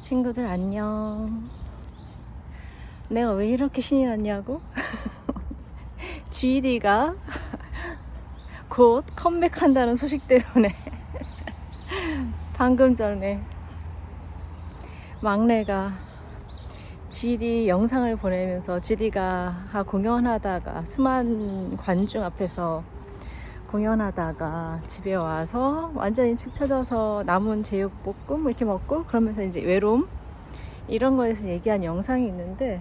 친구들 안녕. 내가 왜 이렇게 신이 났냐고? GD가 곧 컴백한다는 소식 때문에 방금 전에 막내가 GD 영상을 보내면서 GD가 공연하다가 수많은 관중 앞에서 공연하다가 집에 와서 완전히 축 처져서 남은 제육볶음 이렇게 먹고 그러면서 이제 외로움 이런 거에서 얘기한 영상이 있는데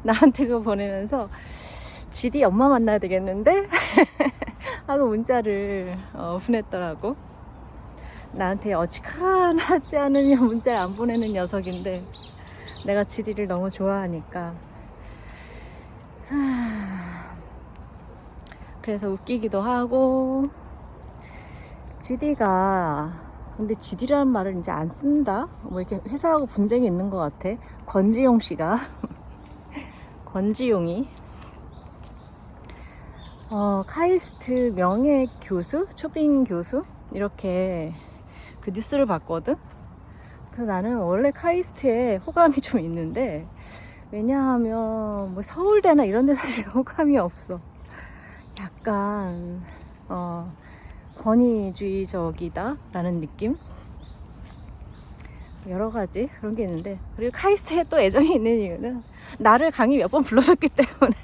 나한테 그거 보내면서 GD 엄마 만나야 되겠는데? 하고 문자를 보냈더라고. 나한테 어지간하지 않으면 문자를 안 보내는 녀석인데 내가 GD를 너무 좋아하니까 그래서 웃기기도 하고. GD가 근데 GD라는 말을 이제 안 쓴다? 뭐 이렇게 회사하고 분쟁이 있는 것 같아. 권지용 씨가 권지용이 카이스트 명예 교수, 초빙 교수 이렇게 그 뉴스를 봤거든. 그래서 나는 원래 카이스트에 호감이 좀 있는데 왜냐하면 뭐 서울대나 이런 데 사실 호감이 없어. 약간 권위주의적이다 라는 느낌? 여러 가지 그런 게 있는데, 그리고 카이스트에 또 애정이 있는 이유는 나를 강의 몇 번 불러줬기 때문에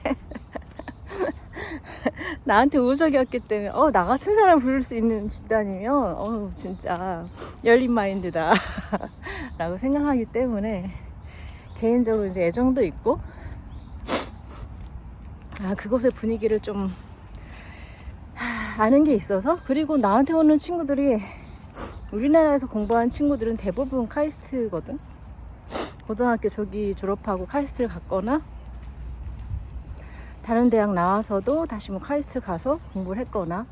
나한테 우호적이었기 때문에 나 같은 사람 부를 수 있는 집단이면 진짜 열린 마인드다 라고 생각하기 때문에 개인적으로 이제 애정도 있고 그곳의 분위기를 좀 아는 게 있어서. 그리고 나한테 오는 친구들이 우리나라에서 공부한 친구들은 대부분 카이스트거든. 고등학교 조기 졸업하고 카이스트를 갔거나 다른 대학 나와서도 다시 뭐 카이스트 가서 공부를 했거나.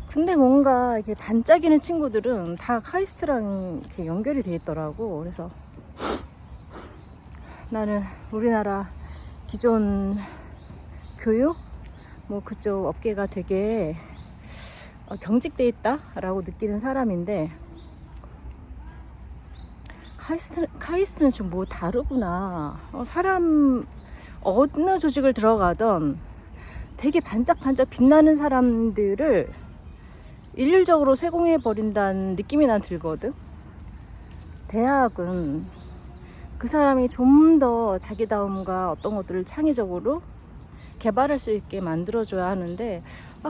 근데 뭔가 이렇게 반짝이는 친구들은 다 카이스트랑 이렇게 연결이 돼 있더라고. 그래서 나는 우리나라 기존 교육 뭐 그쪽 업계가 되게 경직돼 있다라고 느끼는 사람인데 카이스트는 좀 뭐 다르구나. 사람 어느 조직을 들어가던 되게 반짝반짝 빛나는 사람들을 일률적으로 세공해버린다는 느낌이 난 들거든. 대학은 그 사람이 좀 더 자기다움과 어떤 것들을 창의적으로 개발할 수 있게 만들어줘야 하는데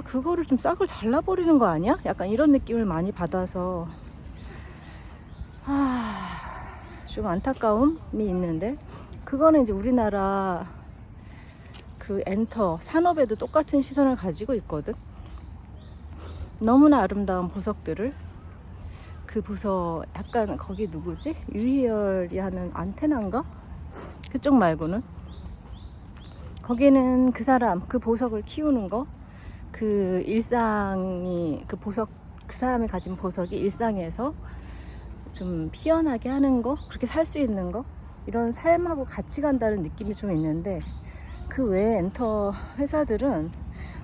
그거를 좀 싹을 잘라버리는 거 아니야? 약간 이런 느낌을 많이 받아서 좀 안타까움이 있는데, 그거는 이제 우리나라 그 엔터 산업에도 똑같은 시선을 가지고 있거든. 너무나 아름다운 보석들을, 그 보석 약간 거기 누구지? 유희열이 하는 안테나인가? 그쪽 말고는 거기는 그 사람 그 보석을 키우는 거, 그 일상이 그 보석 그 사람이 가진 보석이 일상에서 좀 피어나게 하는 거, 그렇게 살 수 있는 거, 이런 삶하고 같이 간다는 느낌이 좀 있는데 그 외에 엔터 회사들은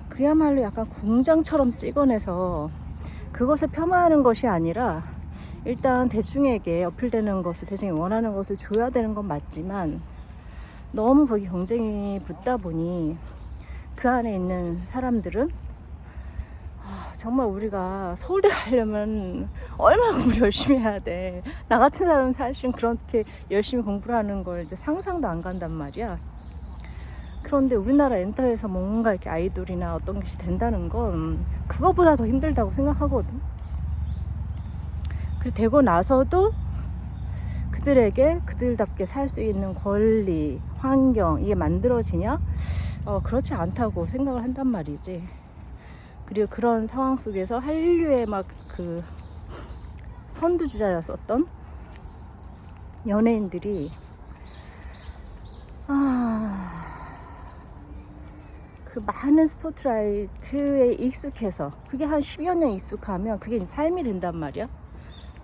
그야말로 약간 공장처럼 찍어내서 그것을 폄하하는 것이 아니라 일단 대중에게 어필되는 것을, 대중이 원하는 것을 줘야 되는 건 맞지만 너무 거기 경쟁이 붙다 보니 그 안에 있는 사람들은 정말 우리가 서울대 가려면 얼마나 공부 열심히 해야 돼. 나 같은 사람은 사실은 그렇게 열심히 공부를 하는 걸 이제 상상도 안 간단 말이야. 그런데 우리나라 엔터에서 뭔가 이렇게 아이돌이나 어떤 것이 된다는 건 그거보다 더 힘들다고 생각하거든. 그리고 되고 나서도 그들에게 그들답게 살 수 있는 권리, 환경 이게 만들어지냐? 그렇지 않다고 생각을 한단 말이지. 그리고 그런 상황 속에서 한류의 막 그 선두주자였었던 연예인들이 그 많은 스포트라이트에 익숙해서 그게 한 10여 년 익숙하면 그게 이제 삶이 된단 말이야.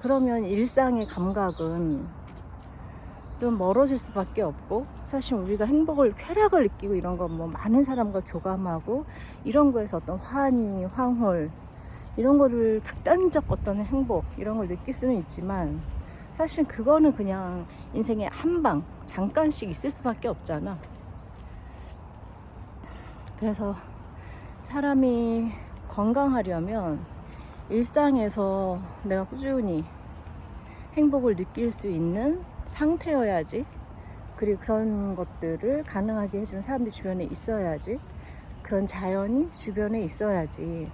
그러면 일상의 감각은 좀 멀어질 수밖에 없고, 사실 우리가 행복을, 쾌락을 느끼고 이런 건 뭐 많은 사람과 교감하고 이런 거에서 어떤 환희, 황홀 이런 거를 극단적 어떤 행복 이런 걸 느낄 수는 있지만, 사실 그거는 그냥 인생의 한방 잠깐씩 있을 수밖에 없잖아. 그래서 사람이 건강하려면 일상에서 내가 꾸준히 행복을 느낄 수 있는 상태여야지, 그리고 그런 것들을 가능하게 해주는 사람들이 주변에 있어야지, 그런 자연이 주변에 있어야지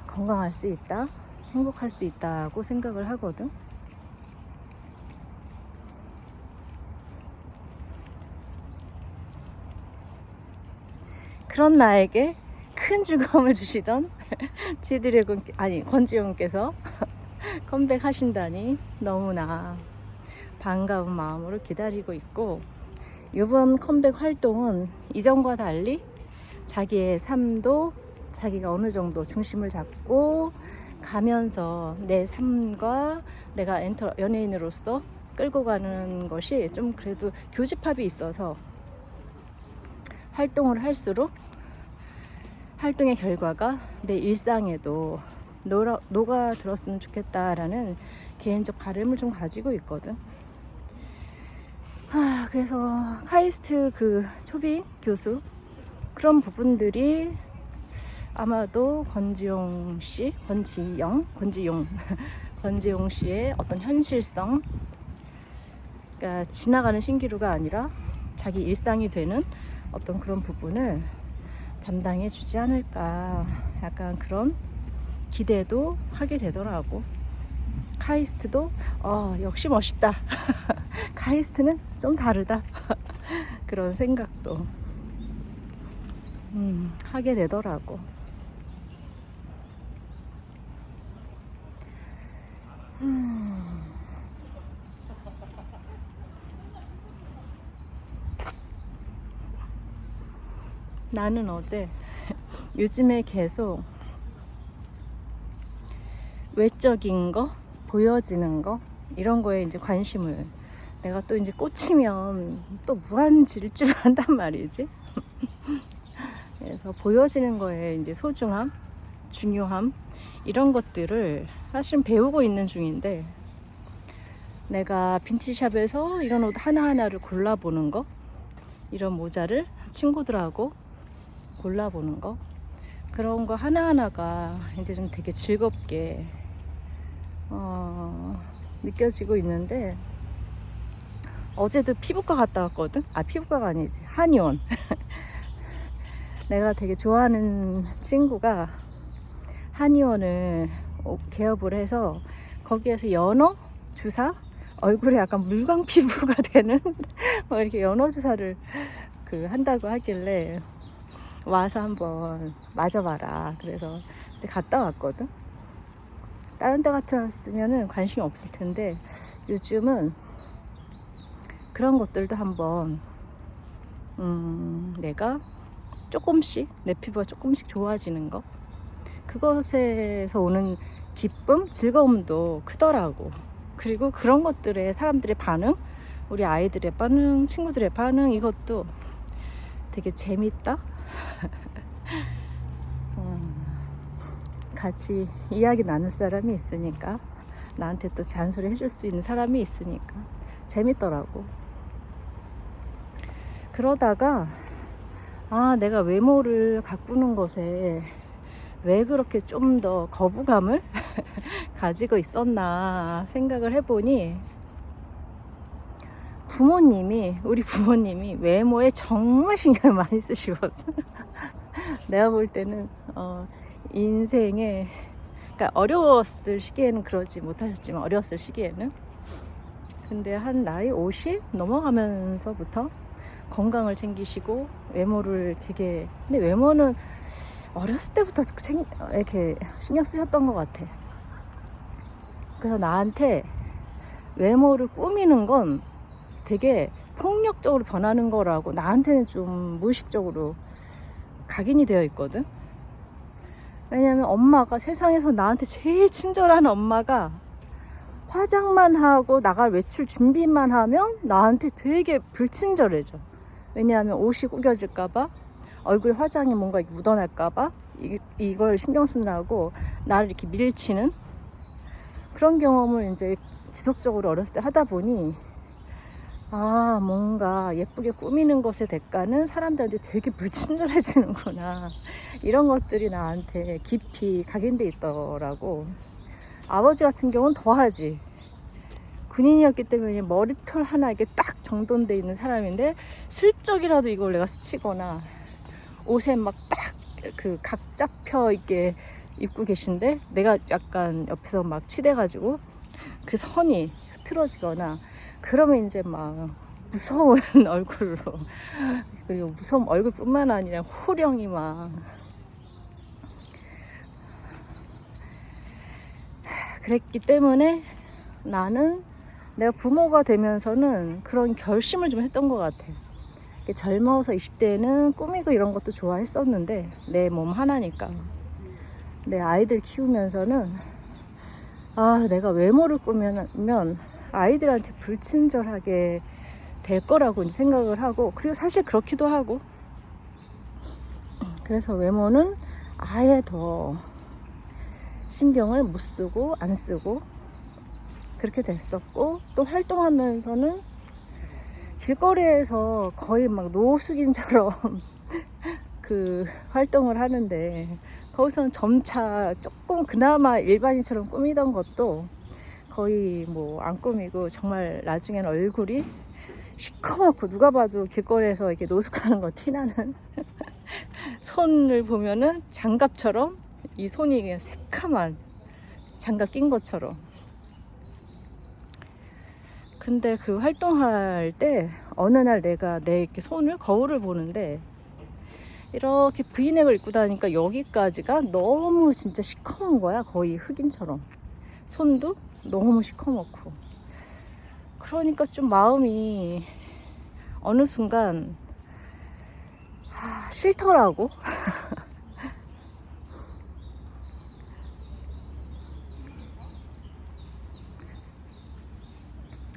건강할 수 있다, 행복할 수 있다고 생각을 하거든. 그런 나에게 큰 즐거움을 주시던 지드래곤, 아니 권지용께서 컴백하신다니 너무나 반가운 마음으로 기다리고 있고, 이번 컴백 활동은 이전과 달리 자기의 삶도 자기가 어느 정도 중심을 잡고 가면서 내 삶과 내가 연예인으로서 끌고 가는 것이 좀 그래도 교집합이 있어서 활동을 할수록 활동의 결과가 내 일상에도 녹아 들었으면 좋겠다라는 개인적 바람을 좀 가지고 있거든. 그래서 카이스트 그 초빙 교수 그런 부분들이 아마도 권지용 씨의 어떤 현실성, 그러니까 지나가는 신기루가 아니라 자기 일상이 되는 어떤 그런 부분을 담당해 주지 않을까, 약간 그런 기대도 하게 되더라고. 카이스트도 역시 멋있다. 카이스트는 좀 다르다. 그런 생각도 하게 되더라고. 나는 어제 요즘에 계속 외적인 거, 보여지는 거 이런 거에 이제 관심을, 내가 또 이제 꽂히면 또 무한 질주를 한단 말이지. 그래서 보여지는 거에 이제 소중함, 중요함 이런 것들을 사실 배우고 있는 중인데, 내가 빈티지샵에서 이런 옷 하나하나를 골라보는 거, 이런 모자를 친구들하고 골라보는 거, 그런 거 하나하나가 이제 좀 되게 즐겁게 느껴지고 있는데, 어제도 피부과 갔다 왔거든. 피부과가 아니지, 한의원. 내가 되게 좋아하는 친구가 한의원을 개업을 해서 거기에서 연어 주사, 얼굴에 약간 물광 피부가 되는 뭐 이렇게 연어 주사를 한다고 하길래 와서 한번 맞아봐라. 그래서 이제 갔다 왔거든. 다른 데 같았으면은 관심이 없을 텐데, 요즘은 그런 것들도 한번 내가 조금씩, 내 피부가 조금씩 좋아지는 거, 그것에서 오는 기쁨, 즐거움도 크더라고. 그리고 그런 것들에 사람들의 반응, 우리 아이들의 반응, 친구들의 반응, 이것도 되게 재밌다. 같이 이야기 나눌 사람이 있으니까, 나한테 또 잔소리 해줄 수 있는 사람이 있으니까 재밌더라고. 그러다가 내가 외모를 가꾸는 것에 왜 그렇게 좀 더 거부감을 가지고 있었나 생각을 해보니, 우리 부모님이 외모에 정말 신경을 많이 쓰시거든. 내가 볼 때는 인생에, 그러니까 어려웠을 시기에는 그러지 못하셨지만, 어렸을 시기에는, 근데 한 나이 50 넘어가면서부터 건강을 챙기시고 외모를 되게, 근데 외모는 어렸을 때부터 이렇게 신경 쓰셨던 것 같아. 그래서 나한테 외모를 꾸미는 건 되게 폭력적으로 변하는 거라고 나한테는 좀 무의식적으로 각인이 되어 있거든. 왜냐면 엄마가, 세상에서 나한테 제일 친절한 엄마가 화장만 하고 나갈 외출 준비만 하면 나한테 되게 불친절해져. 왜냐하면 옷이 구겨질까봐, 얼굴에 화장이 뭔가 이렇게 묻어날까봐 이걸 신경 쓰느라고 나를 이렇게 밀치는 그런 경험을 이제 지속적으로 어렸을 때 하다 보니, 아, 뭔가 예쁘게 꾸미는 것의 대가는 사람들한테 되게 불친절해지는구나, 이런 것들이 나한테 깊이 각인돼 있더라고. 아버지 같은 경우는 더하지. 군인이었기 때문에 머리털 하나 이렇게 딱 정돈돼 있는 사람인데, 슬쩍이라도 이걸 내가 스치거나 옷에 막 딱 그 각 잡혀 있게 입고 계신데, 내가 약간 옆에서 막 치대가지고 그 선이 흐트러지거나 그러면 이제 막 무서운 얼굴로, 그리고 무서운 얼굴뿐만 아니라 호령이 막. 그랬기 때문에 나는 내가 부모가 되면서는 그런 결심을 좀 했던 것 같아. 젊어서 20대에는 꾸미고 이런 것도 좋아했었는데, 내 몸 하나니까. 내 아이들 키우면서는, 아, 내가 외모를 꾸미면 아이들한테 불친절하게 될 거라고 이제 생각을 하고, 그리고 사실 그렇기도 하고, 그래서 외모는 아예 더 신경을 못 쓰고 안 쓰고 그렇게 됐었고, 또 활동하면서는 길거리에서 거의 막 노숙인처럼 그 활동을 하는데, 거기서는 점차 조금 그나마 일반인처럼 꾸미던 것도 거의 뭐 안 꾸미고, 정말 나중에는 얼굴이 시커멓고 누가 봐도 길거리에서 이렇게 노숙하는 거 티나는 손을 보면은 장갑처럼 이 손이 그냥 새카만 장갑 낀 것처럼. 근데 그 활동할 때 어느 날 내가 내 이렇게 손을, 거울을 보는데 이렇게 브이넥을 입고 다니니까 여기까지가 너무 진짜 시커먼 거야. 거의 흑인처럼. 손도 너무 시커멓고. 그러니까 좀 마음이 어느 순간 싫더라고.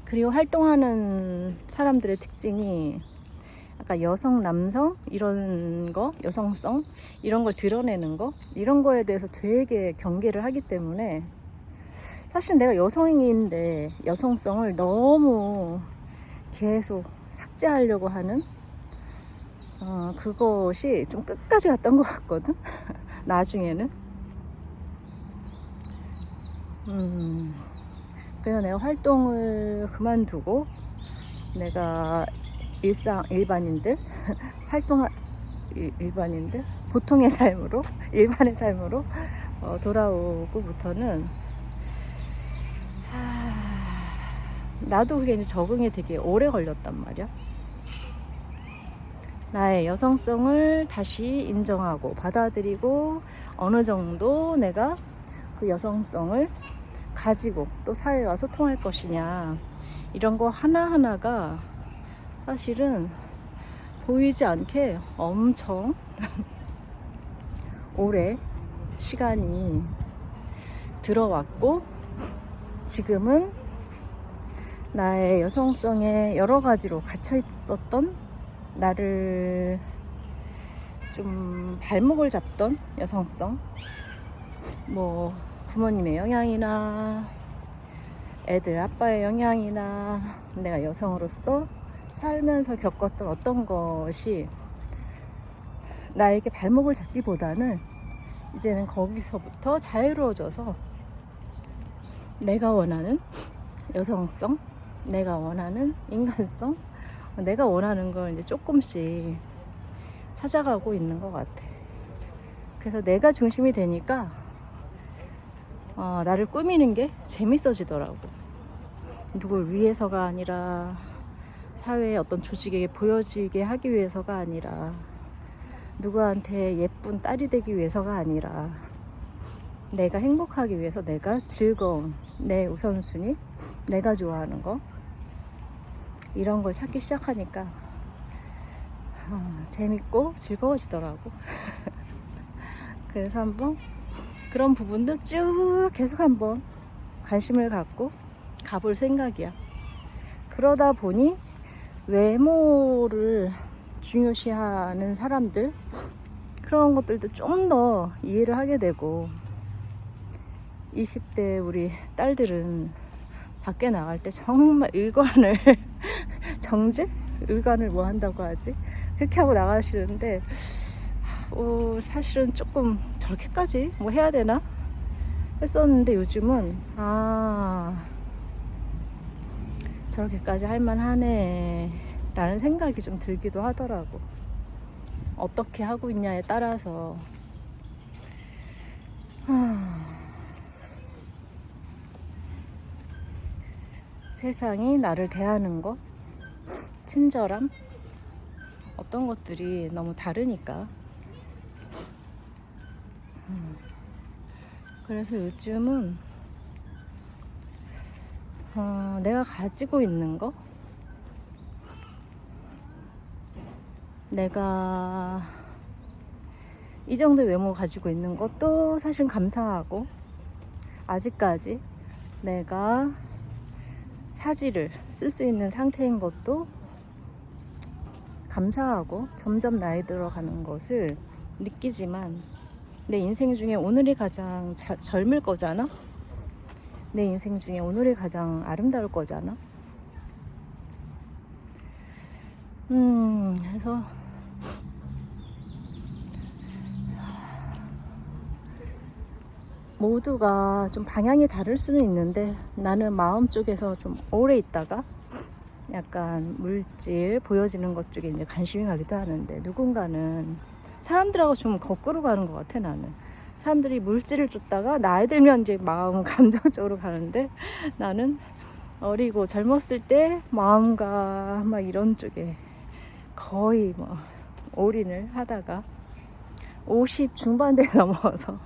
그리고 활동하는 사람들의 특징이 약간 여성, 남성 이런 거, 여성성 이런 걸 드러내는 거, 이런 거에 대해서 되게 경계를 하기 때문에, 사실 내가 여성인데 여성성을 너무 계속 삭제하려고 하는 그것이 좀 끝까지 갔던 것 같거든. 나중에는. 그래서 내가 활동을 그만두고 내가 일반인들 일반인들 보통의 삶으로, 일반의 삶으로 돌아오고부터는 나도 그게 이제 적응이 되게 오래 걸렸단 말이야. 나의 여성성을 다시 인정하고 받아들이고, 어느 정도 내가 그 여성성을 가지고 또 사회와 소통할 것이냐, 이런 거 하나하나가 사실은 보이지 않게 엄청 오래 시간이 들어왔고, 지금은 나의 여성성에 여러 가지로 갇혀 있었던, 나를 좀 발목을 잡던 여성성, 뭐 부모님의 영향이나 애들 아빠의 영향이나 내가 여성으로서 살면서 겪었던 어떤 것이 나에게 발목을 잡기보다는 이제는 거기서부터 자유로워져서 내가 원하는 여성성, 내가 원하는 인간성, 내가 원하는 걸 이제 조금씩 찾아가고 있는 것 같아. 그래서 내가 중심이 되니까 나를 꾸미는 게 재밌어지더라고. 누굴 위해서가 아니라, 사회의 어떤 조직에게 보여지게 하기 위해서가 아니라, 누구한테 예쁜 딸이 되기 위해서가 아니라, 내가 행복하기 위해서, 내가 즐거운, 내 우선순위, 내가 좋아하는 거, 이런 걸 찾기 시작하니까 재밌고 즐거워지더라고. 그래서 한번 그런 부분도 쭉 계속 한번 관심을 갖고 가볼 생각이야. 그러다 보니 외모를 중요시하는 사람들, 그런 것들도 좀 더 이해를 하게 되고, 20대 우리 딸들은 밖에 나갈 때 정말 의관을 정제? 의관을 뭐 한다고 하지? 그렇게 하고 나가시는데 사실은 조금 저렇게까지 뭐 해야 되나? 했었는데 요즘은 저렇게까지 할만하네 라는 생각이 좀 들기도 하더라고. 어떻게 하고 있냐에 따라서 세상이 나를 대하는 것, 친절함, 어떤 것들이 너무 다르니까. 그래서 요즘은 내가 가지고 있는 거, 내가 이 정도의 외모 가지고 있는 것도 사실 감사하고, 아직까지 내가 사지를 쓸 수 있는 상태인 것도 감사하고, 점점 나이 들어가는 것을 느끼지만 내 인생 중에 오늘이 가장 젊을 거잖아? 내 인생 중에 오늘이 가장 아름다울 거잖아? 그래서 모두가 좀 방향이 다를 수는 있는데, 나는 마음 쪽에서 좀 오래 있다가 약간 물질 보여지는 것 쪽에 이제 관심이 가기도 하는데, 누군가는 사람들하고 좀 거꾸로 가는 것 같아. 나는 사람들이 물질을 쫓다가 나이 들면 이제 마음 감정 쪽으로 가는데, 나는 어리고 젊었을 때 마음과 막 이런 쪽에 거의 뭐 올인을 하다가 50 중반대에 넘어서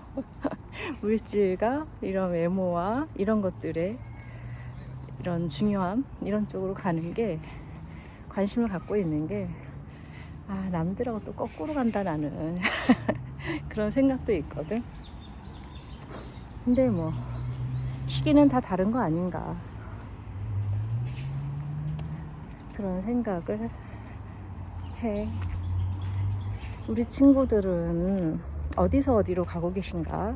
물질과 이런 외모와 이런 것들에 이런 중요함, 이런 쪽으로 가는 게, 관심을 갖고 있는 게, 남들하고 또 거꾸로 간다 나는 그런 생각도 있거든. 근데 뭐 시기는 다 다른 거 아닌가, 그런 생각을 해. 우리 친구들은 어디서 어디로 가고 계신가?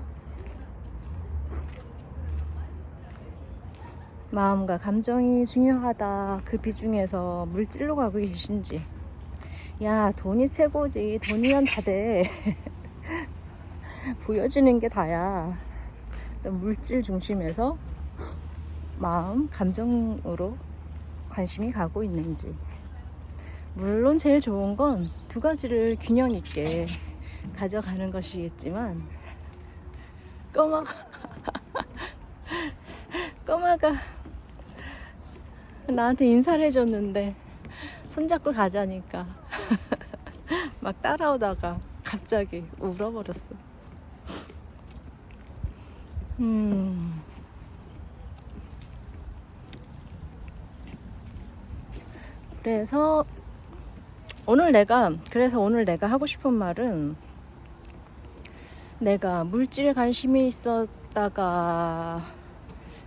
마음과 감정이 중요하다, 그 비중에서 물질로 가고 계신지. 야, 돈이 최고지. 돈이면 다 돼. 보여지는 게 다야. 물질 중심에서 마음, 감정으로 관심이 가고 있는지. 물론 제일 좋은 건 두 가지를 균형 있게 가져가는 것이겠지만, 꼬마가 나한테 인사를 해줬는데 손잡고 가자니까 막 따라오다가 갑자기 울어버렸어. 그래서 오늘 내가 하고 싶은 말은, 내가 물질에 관심이 있었다가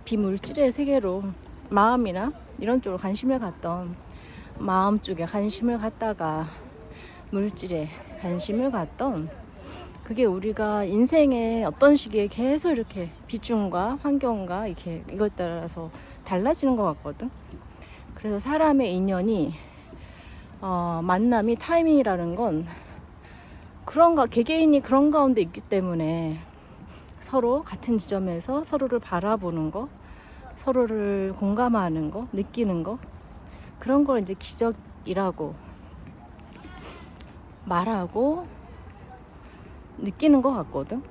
비물질의 세계로, 마음이나 이런 쪽으로 관심을 갖던, 마음 쪽에 관심을 갖다가 물질에 관심을 갖던, 그게 우리가 인생의 어떤 시기에 계속 이렇게 비중과 환경과 이렇게 이거에 따라서 달라지는 것 같거든. 그래서 사람의 인연이 만남이 타이밍이라는 건 개개인이 그런 가운데 있기 때문에, 서로 같은 지점에서 서로를 바라보는 거, 서로를 공감하는 거, 느끼는 거, 그런 걸 이제 기적이라고 말하고 느끼는 것 같거든.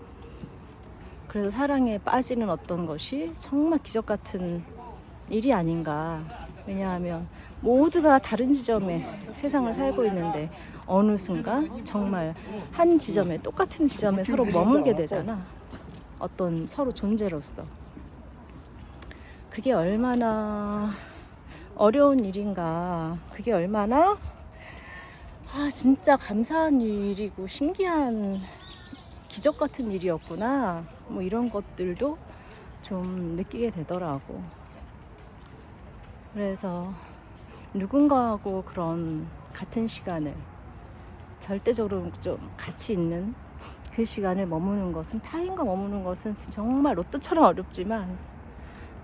그래서 사랑에 빠지는 어떤 것이 정말 기적 같은 일이 아닌가. 왜냐하면 모두가 다른 지점에 세상을 살고 있는데, 어느 순간 정말 한 지점에, 똑같은 지점에 서로 머물게 되잖아. 어떤 서로 존재로서. 그게 얼마나 어려운 일인가, 그게 얼마나 진짜 감사한 일이고 신기한 기적 같은 일이었구나, 뭐 이런 것들도 좀 느끼게 되더라고. 그래서 누군가하고 그런 같은 시간을 절대적으로 좀 같이 있는 그 시간을 머무는 것은, 타인과 머무는 것은 정말 로또처럼 어렵지만,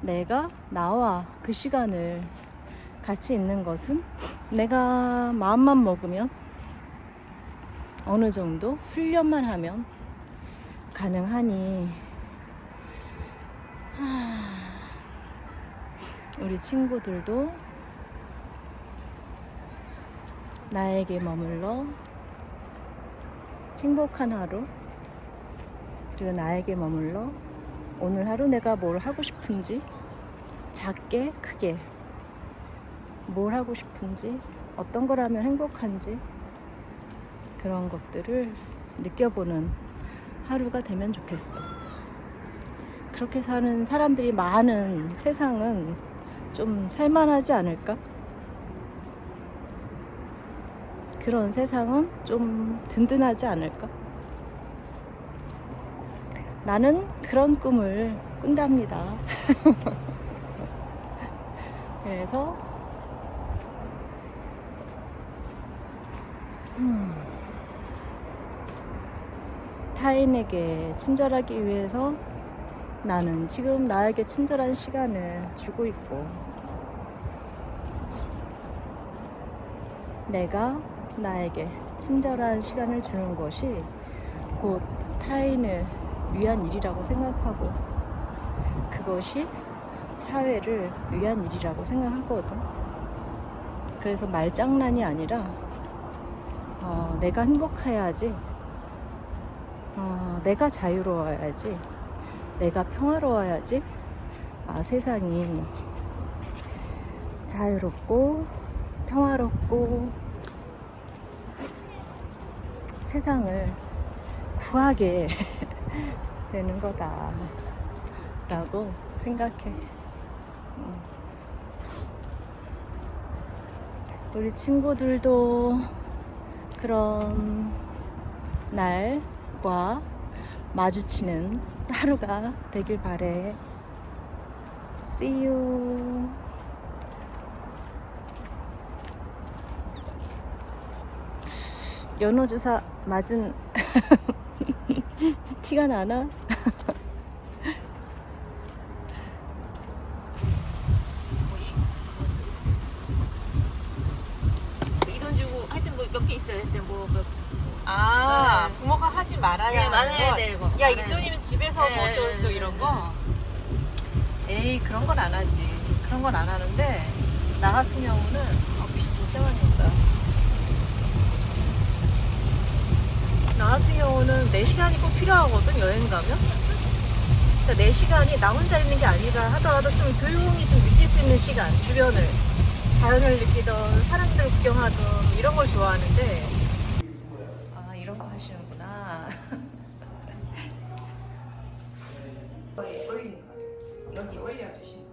내가 나와 그 시간을 같이 있는 것은 내가 마음만 먹으면, 어느 정도 훈련만 하면 가능하니, 우리 친구들도 나에게 머물러 행복한 하루, 그리고 나에게 머물러 오늘 하루 내가 뭘 하고 싶은지, 작게 크게 뭘 하고 싶은지, 어떤 걸 하면 행복한지, 그런 것들을 느껴보는 하루가 되면 좋겠어. 그렇게 사는 사람들이 많은 세상은 좀 살만하지 않을까? 그런 세상은 좀 든든하지 않을까? 나는 그런 꿈을 꾼답니다. 그래서 타인에게 친절하기 위해서 나는 지금 나에게 친절한 시간을 주고 있고, 내가 나에게 친절한 시간을 주는 것이 곧 타인을 위한 일이라고 생각하고, 그것이 사회를 위한 일이라고 생각하거든. 그래서 말장난이 아니라 내가 행복해야지, 내가 자유로워야지, 내가 평화로워야지, 세상이 자유롭고 평화롭고 세상을 구하게 되는 거다 라고 생각해. 우리 친구들도 그런 날과 마주치는 하루가 되길 바래. See you. 연어 주사 맞은 티가 나나? 이 돈 주고 하여튼 뭐 몇 개 있어요. 하여튼 뭐 네. 부모가 하지 말아야 말아야 하는 될 거. 거. 야, 이 말아야 돈이면 집에서 뭐 네, 어쩌고저쩌고 네, 이런 네, 거. 에이, 그런 건 안 하지. 그런 건 안 하는데, 나 같은 경우는 비 진짜 많이 온다. 나 같은 경우는 4시간이 꼭 필요하거든, 여행 가면. 그러니까 4시간이 나 혼자 있는 게 아니라 하더라도 좀 조용히 좀 느낄 수 있는 시간, 주변을. 자연을 느끼던, 사람들 구경하던, 이런 걸 좋아하는데, 이런 거 하시는구나. 올리는 거. 여기 올려주시는 거.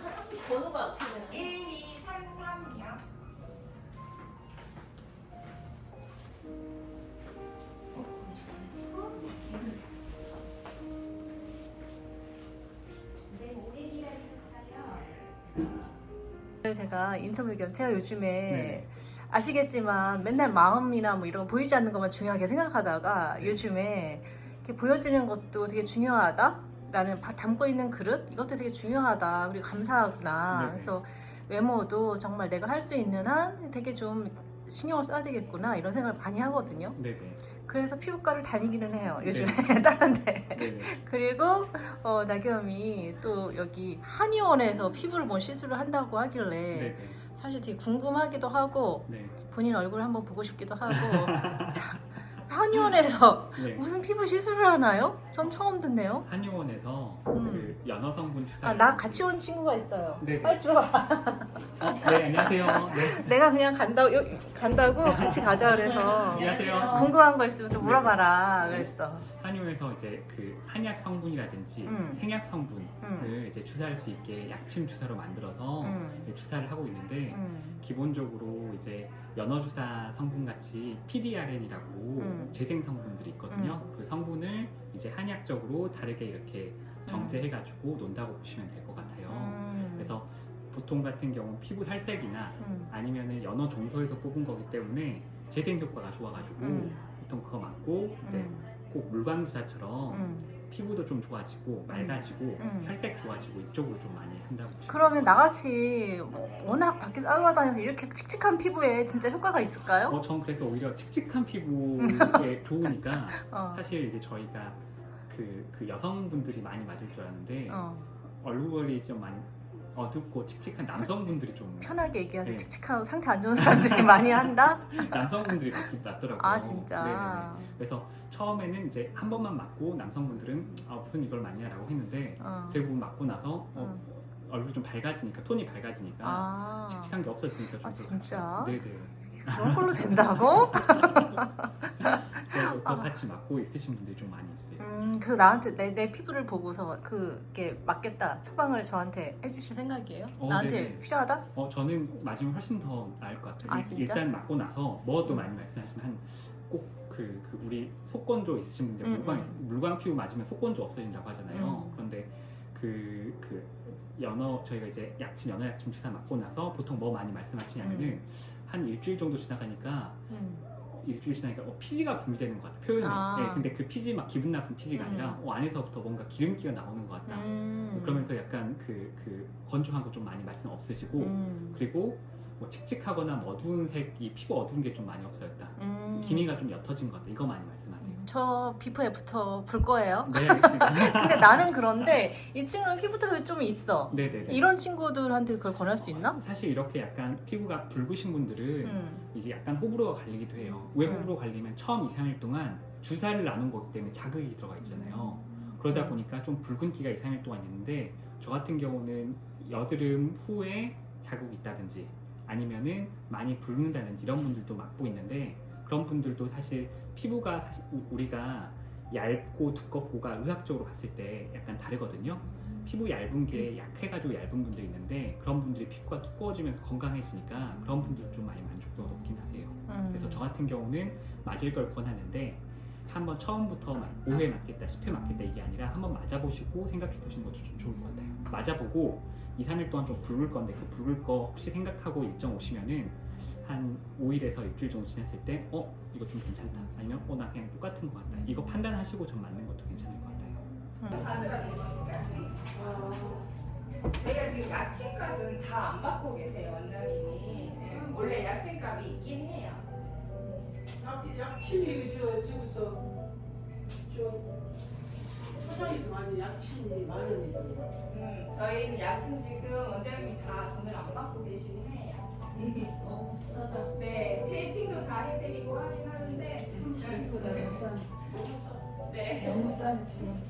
화장실 번호가 어떻게 되나? 1233이요. 제가 인터뷰 겸 제가 요즘에 네. 아시겠지만 맨날 마음이나 뭐 이런 거 보이지 않는 것만 중요하게 생각하다가 요즘에 이렇게 보여지는 것도 되게 중요하다라는 담고 있는 그릇 이것도 되게 중요하다 그리고 감사하구나. 네. 그래서 외모도 정말 내가 할 수 있는 한 되게 좀 신경을 써야 되겠구나 이런 생각을 많이 하거든요. 네네. 그래서 피부과를 다니기는 해요 요즘에 네. 다른데. 네네. 그리고 나겸이 또 여기 한의원에서 피부를 뭐 시술을 한다고 하길래 네네. 사실 되게 궁금하기도 하고 네. 본인 얼굴 한번 보고 싶기도 하고. 자, 한의원에서 네. 무슨 피부 시술을 하나요? 전 처음 듣네요. 한의원에서 음. 그 연어 성분 주사. 나 같이 온 친구가 있어요. 네네. 빨리 들어와. 네, 안녕하세요. 네. 내가 그냥 간다고 같이 가자 그래서 안녕하세요. 궁금한 거 있으면 또 물어봐라 그랬어. 한의원에서 이제 그 한약 성분이라든지 생약 성분을 이제 주사할 수 있게 약침 주사로 만들어서 주사를 하고 있는데 기본적으로 이제 연어주사 성분 같이 PDRN이라고 재생 성분들이 있거든요. 그 성분을 이제 한약적으로 다르게 이렇게 정제해가지고 논다고 보시면 될 것 같아요. 그래서 보통 같은 경우 피부 혈색이나 아니면은 연어 종소에서 뽑은 거기 때문에 재생 효과가 좋아가지고 보통 그거 맞고 이제 꼭 물광주사처럼 피부도 좀 좋아지고 맑아지고 혈색 좋아지고 이쪽으로 좀 많이 한다고 보시면 그러면 나같이 워낙 밖에 싸돌아다녀서 이렇게 칙칙한 피부에 진짜 효과가 있을까요? 전 그래서 오히려 칙칙한 피부에 좋으니까 사실 이게 저희가 그 여성분들이 많이 맞을 줄 알았는데 얼굴이 좀 많이 어둡고 칙칙한 남성분들이 좀 편하게 얘기하세요. 네. 칙칙하고 상태 안 좋은 사람들이 많이 한다? 남성분들이 그렇게 낫더라고요. 아 진짜? 네네네. 그래서 처음에는 이제 한 번만 맞고 남성분들은 무슨 이걸 맞냐라고 했는데 대부분 맞고 나서 얼굴이 좀 밝아지니까 톤이 밝아지니까 칙칙한 게 없어지니까 좀 진짜? 네네. 그런 걸로 된다고? 그래서 그거 같이 맞고 있으신 분들이 좀 많이 있어요. 그래서 나한테 내 피부를 보고서 그게 맞겠다 처방을 저한테 해주실 생각이에요? 나한테 네네. 필요하다? 저는 맞으면 훨씬 더 나을 것 같아요. 아, 진짜? 일단 맞고 나서 뭐도 많이 말씀하시면 꼭 그 우리 속건조 있으신 분들 물광 피부 맞으면 속건조 없어진다고 하잖아요. 그런데 그 연어 저희가 이제 연어 약침 주사 맞고 나서 보통 뭐 많이 말씀하시냐면은 한 일주일 정도 지나가니까 일주일 지나니까 피지가 분비되는 것 같아 표현이. 네, 근데 그 피지 막 기분 나쁜 피지가 아니라 안에서부터 뭔가 기름기가 나오는 것 같다. 그러면서 약간 그 건조한 거 좀 많이 말씀 없으시고 그리고 뭐 칙칙하거나 어두운 색이 피부 어두운 게 좀 많이 없어졌다. 기미가 좀 옅어진 것 같다. 이거 많이 말씀하세요. 저 피부 애프터 볼 거예요. 네, 알겠습니다. 근데 나는 그런데 이 친구는 피부 트러블이 좀 있어. 네네네. 이런 친구들한테 그걸 권할 수 있나? 사실 이렇게 약간 피부가 붉으신 분들은 이게 약간 호불호가 갈리기도 해요. 왜 호불호 갈리면 처음 2, 3일 동안 주사를 나눈 거기 때문에 자극이 들어가 있잖아요. 그러다 보니까 좀 붉은기가 2, 3일 동안 있는데 저 같은 경우는 여드름 후에 자국이 있다든지 아니면은 많이 붉는다든지 이런 분들도 맞고 있는데 그런 분들도 사실 피부가 사실 우리가 얇고 두껍고가 의학적으로 봤을 때 약간 다르거든요. 피부 얇은 게 약해가지고 얇은 분들이 있는데 그런 분들이 피부가 두꺼워지면서 건강해지니까 그런 분들 좀 많이 만족도가 높긴 하세요. 그래서 저 같은 경우는 맞을 걸 권하는데 한번 처음부터 5회 맞겠다, 10회 맞겠다 이게 아니라 한번 맞아보시고 생각해 보시는 것도 좀 좋을 것 같아요. 맞아보고 2, 3일 동안 좀 붉을 건데 그 붉을 거 혹시 생각하고 일정 오시면은 한 5일에서 일주일 정도 지났을 때 이거 좀 괜찮다 아니면 나 그냥 똑같은 것 같다 이거 판단하시고 좀 맞는 것도 괜찮을 것 같아요. 저희가 지금 야채값은 다 안 받고 계세요 원장님이. 원래 야채값이 있긴 해요. 약침이 저기서 포장에서 많이 약침이 많으니까. 저희는 야채 지금 원장님이 다 돈을 안 받고 계시긴 해요. 너무 싸다. 네, 테이핑도 다 해드리고 하긴 하는데 생각보다 너무 싸. 네. 너무 싸네 지금.